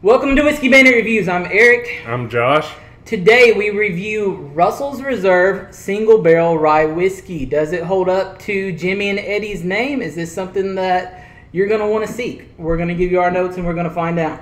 Welcome to Whiskey Bandit Reviews. I'm Eric. I'm Josh. Today we review Russell's Reserve Single Barrel Rye Whiskey. Does it hold up to Jimmy and Eddie's name? Is this something that you're going to want to seek? We're going to give you our notes and we're going to find out.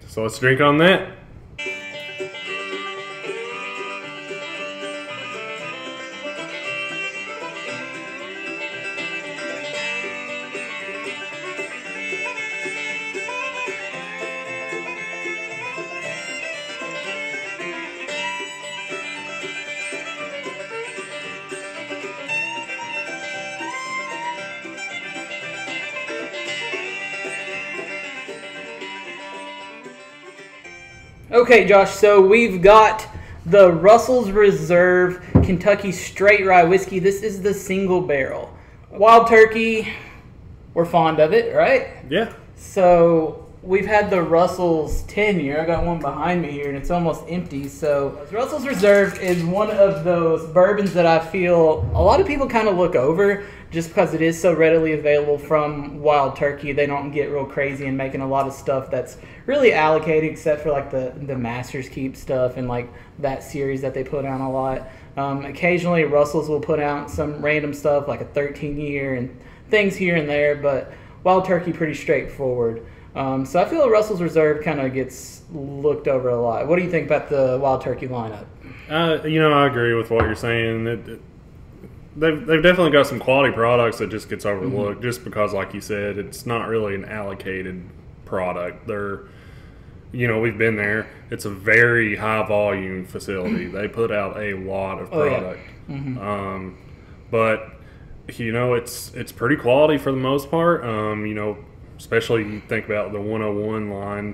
So let's drink on that. Okay, Josh, so we've got the Russell's Reserve Kentucky Straight Rye Whiskey. This is the single barrel. Wild Turkey, we're fond of it, right? Yeah. So we've had the Russell's 10-year. I got one behind me here, and it's almost empty. So Russell's Reserve is one of those bourbons that I feel a lot of people kind of look over just because it is so readily available from Wild Turkey. They don't get real crazy in making a lot of stuff that's really allocated, except for like the Master's Keep stuff and like that series that they put out a lot. Occasionally Russell's will put out some random stuff like a 13-year and things here and there, but Wild Turkey pretty straightforward. So I feel Russell's Reserve kind of gets looked over a lot. What do you think about the Wild Turkey lineup? I agree with what you're saying. They've definitely got some quality products that just gets overlooked just because, like you said, it's not really an allocated product. We've been there. It's a very high volume facility. They put out a lot of product. Oh, yeah. But it's pretty quality for the most part. Especially you think about the 101 line.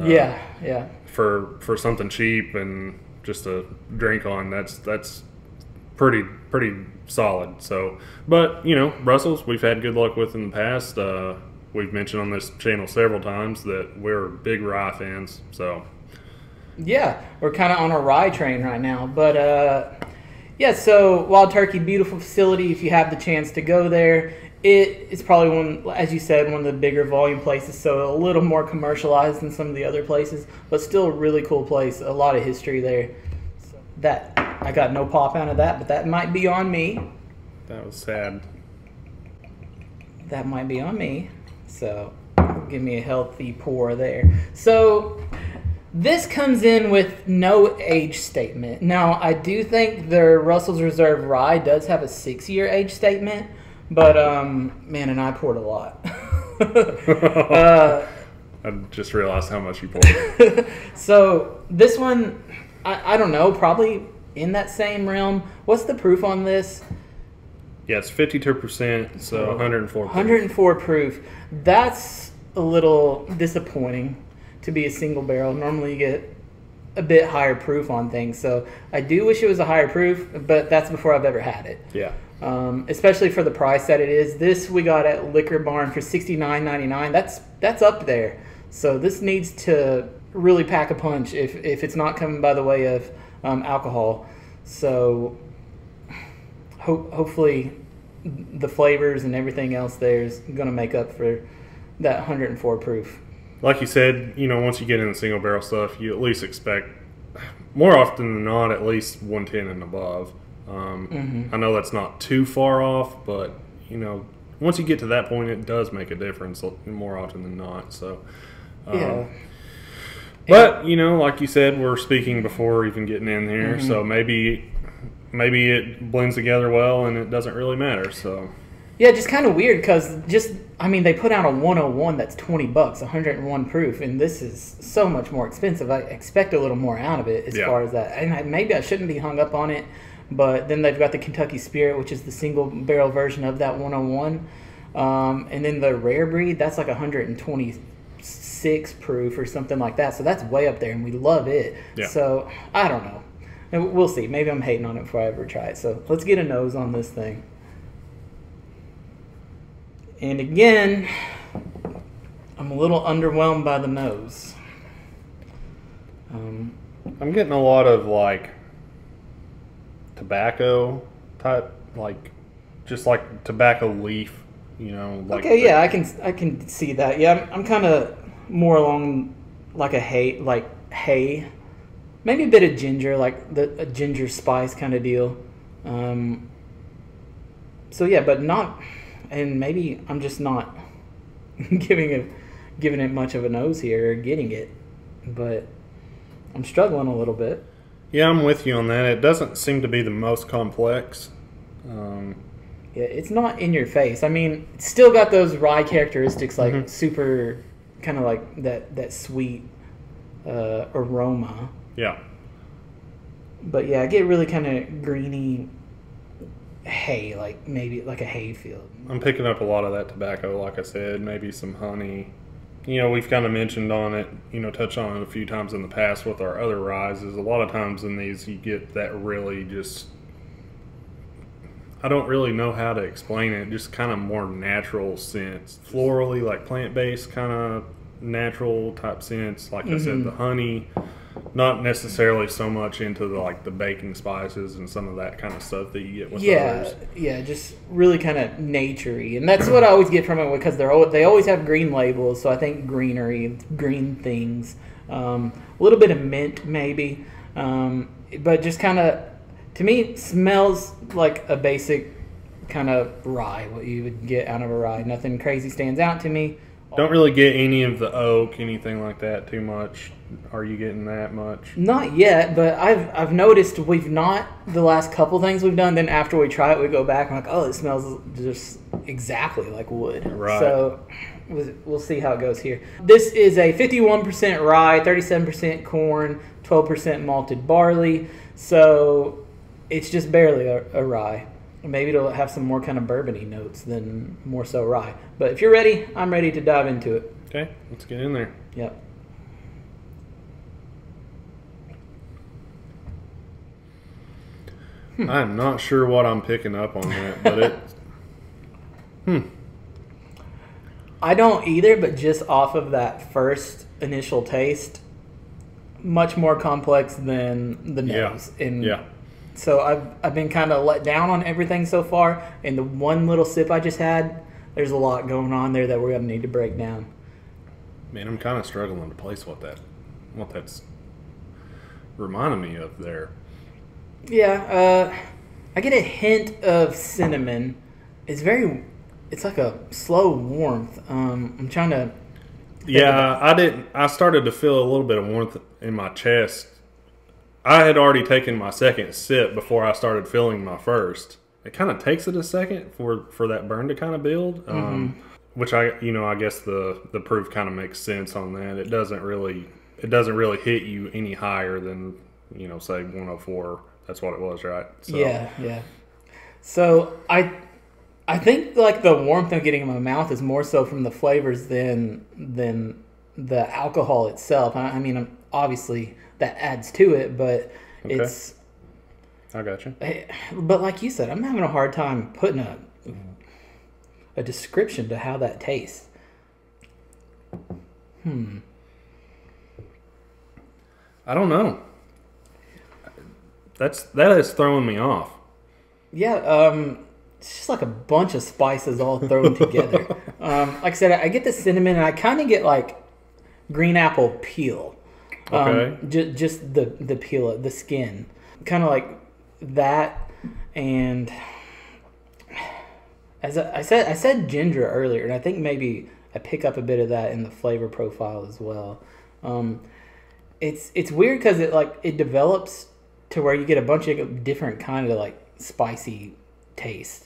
Yeah. For something cheap and just a drink on, that's pretty solid. So, but Russell's we've had good luck with in the past. We've mentioned on this channel several times that we're big rye fans. So, yeah, we're kind of on a rye train right now. But yeah, so Wild Turkey, beautiful facility. If you have the chance to go there, it's probably one, as you said, one of the bigger volume places. So a little more commercialized than some of the other places, but still a really cool place. A lot of history there. So that I got no pop out of that, but that might be on me. That was sad. That might be on me. So give me a healthy pour there. So this comes in with no age statement. Now, I do think the Russell's Reserve Rye does have a 6-year age statement, but man, and I poured a lot. I just realized how much you poured. So this one, I don't know, probably in that same realm. What's the proof on this? Yeah, it's 52%, so 104 proof. 104 proof. That's a little disappointing to be a single barrel. Normally you get a bit higher proof on things, so I do wish it was a higher proof, but that's before I've ever had it. Yeah. Especially for the price that it is. This we got at Liquor Barn for $69.99. That's up there. So this needs to really pack a punch if it's not coming by the way of alcohol. So hopefully the flavors and everything else there is going to make up for that 104 proof. Like you said, once you get in the single barrel stuff, you at least expect, more often than not, at least 110 and above. I know that's not too far off, but once you get to that point, it does make a difference more often than not. So, yeah. But like you said, we're speaking before even getting in here, so maybe it blends together well, and it doesn't really matter. So. Yeah, just kind of weird because they put out a 101 that's $20, 101 proof, and this is so much more expensive. I expect a little more out of it as far as that. And maybe I shouldn't be hung up on it, but then they've got the Kentucky Spirit, which is the single barrel version of that 101. And then the rare breed, that's like 126 proof or something like that. So that's way up there, and we love it. Yeah. So I don't know. We'll see. Maybe I'm hating on it before I ever try it. So let's get a nose on this thing. And again, I'm a little underwhelmed by the nose. I'm getting a lot of like tobacco type, like just like tobacco leaf, you know. Like okay, yeah, I can see that. Yeah, I'm kind of more along like a hay, maybe a bit of ginger, like a ginger spice kind of deal. So yeah, but not, and maybe I'm just not giving it much of a nose here or getting it, but I'm struggling a little bit. Yeah, I'm with you on that. It doesn't seem to be the most complex. Yeah, it's not in your face. I mean, it's still got those rye characteristics, like super kind of like that sweet aroma. Yeah. But yeah, I get really kind of greeny hay, like maybe like a hay field. I'm picking up a lot of that tobacco, like I said, maybe some honey. You know, we've kind of mentioned on it, you know, touched on it a few times in the past with our other ryes. A lot of times in these, you get that really just, I don't really know how to explain it, just kind of more natural scents. Florally, like plant-based kind of natural type scents. Like I said, the honey, not necessarily so much into the baking spices and some of that kind of stuff that you get with others. Yeah, just really kind of naturey, and that's what I always get from it because they always have green labels. So I think greenery, green things, a little bit of mint maybe, but just kind of, to me, it smells like a basic kind of rye, what you would get out of a rye. Nothing crazy stands out to me. Don't really get any of the oak, anything like that too much. Are you getting that much? Not yet, but I've noticed we've not, the last couple things we've done, then after we try it, we go back and like, oh, it smells just exactly like wood. Right. So we'll see how it goes here. This is a 51% rye, 37% corn, 12% malted barley. So it's just barely a rye. Maybe it'll have some more kind of bourbony notes than more so rye. But if you're ready, I'm ready to dive into it. Okay, let's get in there. Yep. I'm not sure what I'm picking up on that, but it... I don't either, but just off of that first initial taste, much more complex than the nose. Yeah. So I've been kind of let down on everything so far, and the one little sip I just had, there's a lot going on there that we're going to need to break down. Man, I'm kind of struggling to place what that's reminding me of there. Yeah, I get a hint of cinnamon. It's like a slow warmth. I'm trying to... Yeah, I started to feel a little bit of warmth in my chest. I had already taken my second sip before I started feeling my first. It kind of takes it a second for that burn to kind of build, which I guess the proof kind of makes sense on that. It doesn't really hit you any higher than, say 104. That's what it was, right? So. Yeah. So I think like the warmth I'm getting in my mouth is more so from the flavors than the alcohol itself. I mean, obviously that adds to it, but okay. It's... I got you. But like you said, I'm having a hard time putting a description to how that tastes. I don't know. That is throwing me off. Yeah, it's just like a bunch of spices all thrown together. Like I said, I get the cinnamon, and I kind of get like green apple peel. Okay. Just the peel, the skin, kind of like that. And as I said ginger earlier, and I think maybe I pick up a bit of that in the flavor profile as well. It's weird because it develops to where you get a bunch of different kind of like spicy taste.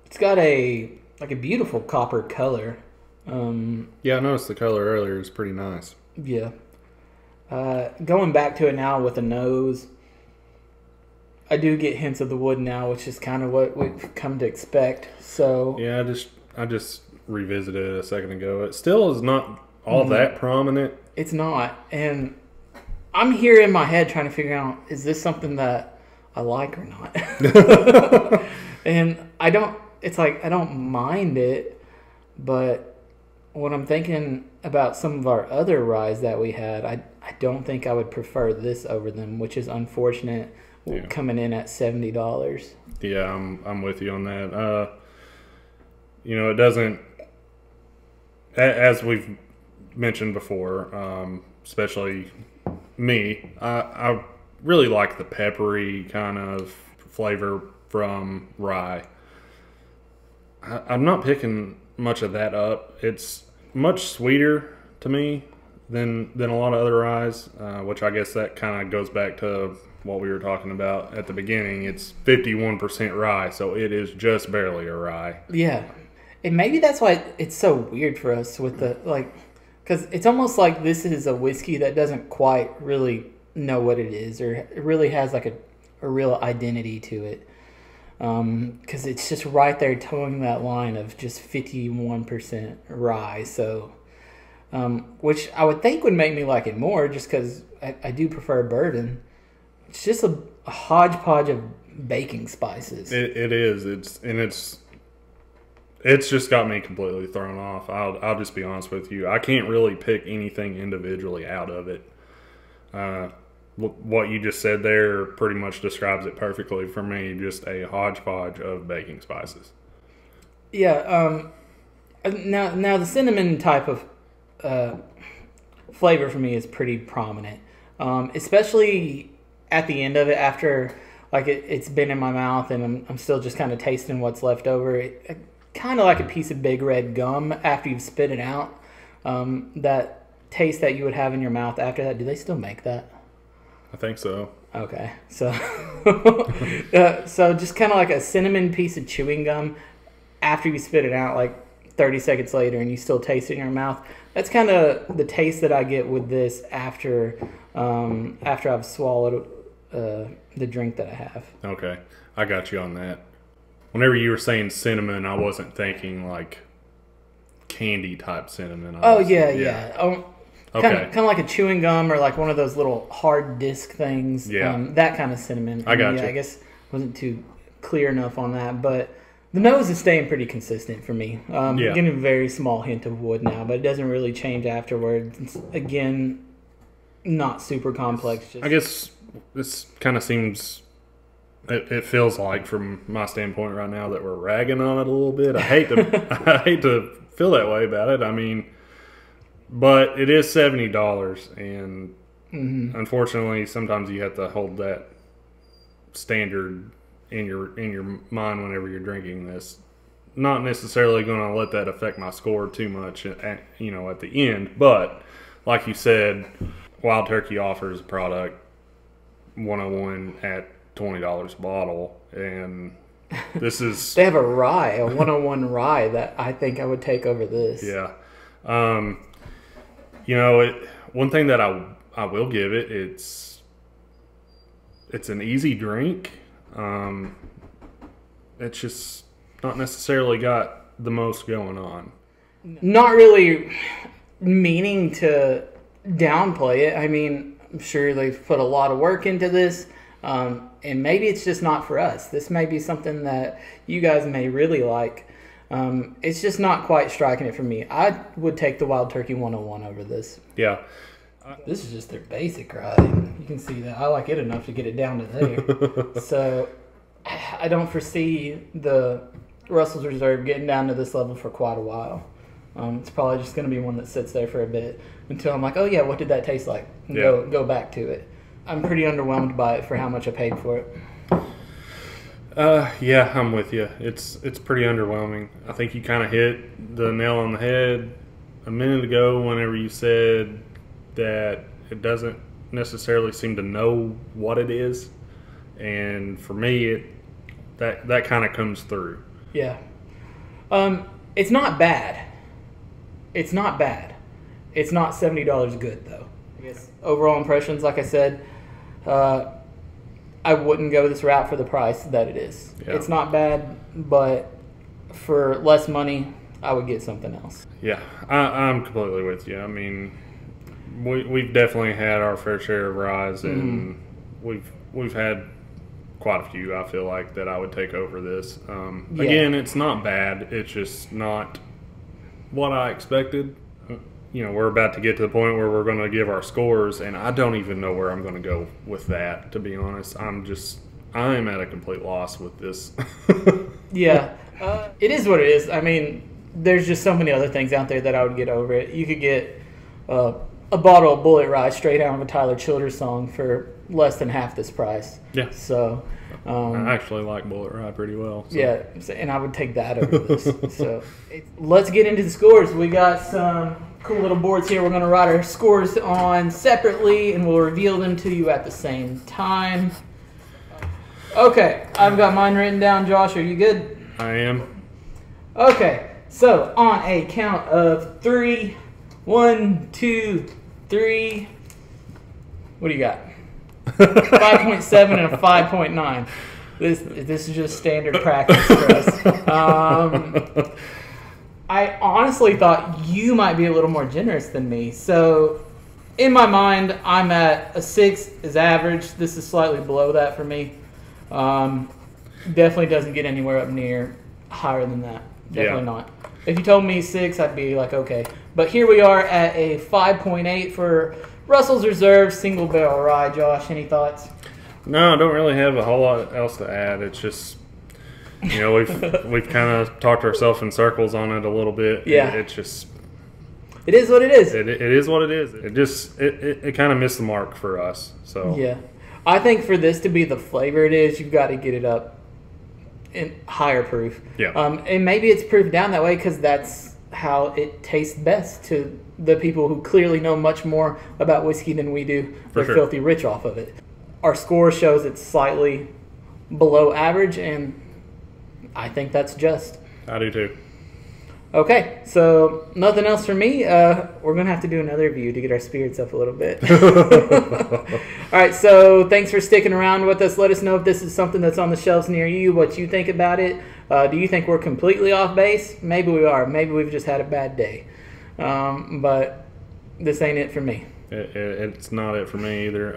It's got a beautiful copper color. Yeah, I noticed the color earlier is pretty nice. Yeah. Going back to it now with the nose, I do get hints of the wood now, which is kind of what we've come to expect. So yeah, I just revisited it a second ago. It still is not all that prominent. It's not, and I'm here in my head trying to figure out, is this something that I like or not? And I don't mind it, but when I'm thinking about some of our other ryes that we had, I don't think I would prefer this over them, which is unfortunate. Yeah. Coming in at $70. Yeah, I'm with you on that. It doesn't, as we've mentioned before, especially me, I really like the peppery kind of flavor from rye. I'm not picking much of that up. It's much sweeter to me than a lot of other ryes, which I guess that kind of goes back to what we were talking about at the beginning. It's 51% rye, so it is just barely a rye. Yeah. And maybe that's why it's so weird for us with the, like, because it's almost like this is a whiskey that doesn't quite really know what it is, or it really has like a real identity to it. Because it's just right there towing that line of just 51% rye. So, which I would think would make me like it more, just because I do prefer bourbon. It's just a hodgepodge of baking spices. It is. It's just got me completely thrown off. I'll just be honest with you. I can't really pick anything individually out of it. What you just said there pretty much describes it perfectly for me. Just a hodgepodge of baking spices. Yeah. Now the cinnamon type of flavor for me is pretty prominent, especially at the end of it, after like it's been in my mouth and I'm still just kind of tasting what's left over. Kind of like a piece of big red gum after you've spit it out. That taste that you would have in your mouth after that. Do they still make that? I think so. Okay, so so just kind of like a cinnamon piece of chewing gum after you spit it out, like 30 seconds later, and you still taste it in your mouth. That's kind of the taste that I get with this after I've swallowed the drink that I have. Okay, I got you on that. Whenever you were saying cinnamon, I wasn't thinking like candy type cinnamon. Yeah. Okay. Kind of like a chewing gum or like one of those little hard disc things. Yeah. That kind of cinnamon. I got you. I guess wasn't too clear enough on that, but the nose is staying pretty consistent for me. Getting a very small hint of wood now, but it doesn't really change afterwards. It's, again, not super complex. I guess this kind of seems... It feels like, from my standpoint right now, that we're ragging on it a little bit. I hate to feel that way about it. I mean... But it is $70, and unfortunately, sometimes you have to hold that standard in your mind whenever you're drinking this. Not necessarily going to let that affect my score too much, at the end. But like you said, Wild Turkey offers a product 101 at $20 a bottle, and this is they have a 101 rye that I think I would take over this. Yeah. One thing that I will give it, it's an easy drink. It's just not necessarily got the most going on. Not really meaning to downplay it. I mean, I'm sure they've put a lot of work into this, and maybe it's just not for us. This may be something that you guys may really like. It's just not quite striking it for me. I would take the Wild Turkey 101 over this. Yeah. This is just their basic rye. You can see that I like it enough to get it down to there. So I don't foresee the Russell's Reserve getting down to this level for quite a while. It's probably just going to be one that sits there for a bit until I'm like, oh yeah, what did that taste like? And go back to it. I'm pretty underwhelmed by it for how much I paid for it. Yeah, I'm with you. It's pretty underwhelming. I think you kind of hit the nail on the head a minute ago whenever you said that it doesn't necessarily seem to know what it is, and for me, that kind of comes through. Yeah, it's not bad. It's not bad. It's not $70 good though. I guess overall impressions, like I said. I wouldn't go this route for the price that it is. Yeah. It's not bad, but for less money, I would get something else. Yeah, I'm completely with you. I mean, we've definitely had our fair share of ryes, and we've had quite a few, I feel like, that I would take over this. Again, it's not bad. It's just not what I expected. We're about to get to the point where we're going to give our scores, and I don't even know where I'm going to go with that, to be honest. I am at a complete loss with this. Yeah. It is what it is. I mean, there's just so many other things out there that I would get over it. You could get a bottle of Bullet Rye straight out of a Tyler Childers song for less than half this price. Yeah. So I actually like Bullet Rye pretty well. So. Yeah, and I would take that over this. So let's get into the scores. We got some cool little boards here. We're going to write our scores on separately, and we'll reveal them to you at the same time. Okay, I've got mine written down. Josh, are you good? I am. Okay, so on a count of 3, 1, 2, 3. What do you got? 5.7 and a 5.9. This is just standard practice for us. I honestly thought you might be a little more generous than me. So in my mind, I'm at a 6 is average. This is slightly below that for me. Definitely doesn't get anywhere up near higher than that. Definitely not. If you told me 6, I'd be like, okay. But here we are at a 5.8 for Russell's Reserve Single Barrel Rye. Josh, any thoughts? No, I don't really have a whole lot else to add. It's just, you know, we've kind of talked ourselves in circles on it a little bit. Yeah. It's just... It is what it is. It is what it is. It just, it kind of missed the mark for us. So yeah. I think for this to be the flavor it is, you've got to get it up in higher proof. Yeah. And maybe it's proofed down that way because that's how it tastes best to the people who clearly know much more about whiskey than we do. They're filthy rich off of it. Our score shows it's slightly below average, and I think that's just. I do too. Okay, so nothing else for me. We're going to have to do another review to get our spirits up a little bit. All right, so thanks for sticking around with us. Let us know if this is something that's on the shelves near you, what you think about it. Do you think we're completely off base? Maybe we are. Maybe we've just had a bad day. But this ain't it for me. It's not it for me either.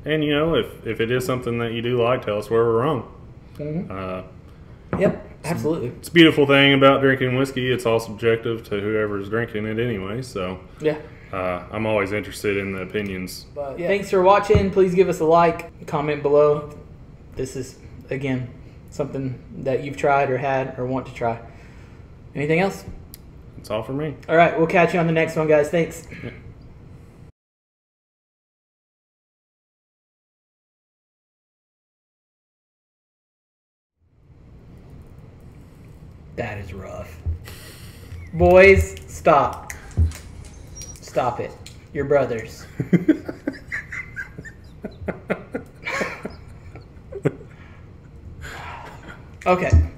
And, you know, if it is something that you do like, tell us where we're wrong. Mm-hmm. Yep. Absolutely. It's a beautiful thing about drinking whiskey. It's all subjective to whoever's drinking it anyway. So yeah, I'm always interested in the opinions. But, yeah. Thanks for watching. Please give us a like, comment below. This is, again, something that you've tried or had or want to try. Anything else? That's all for me. All right. We'll catch you on the next one, guys. Thanks. Yeah. That is rough. Boys, stop. Stop it. You're brothers. Okay.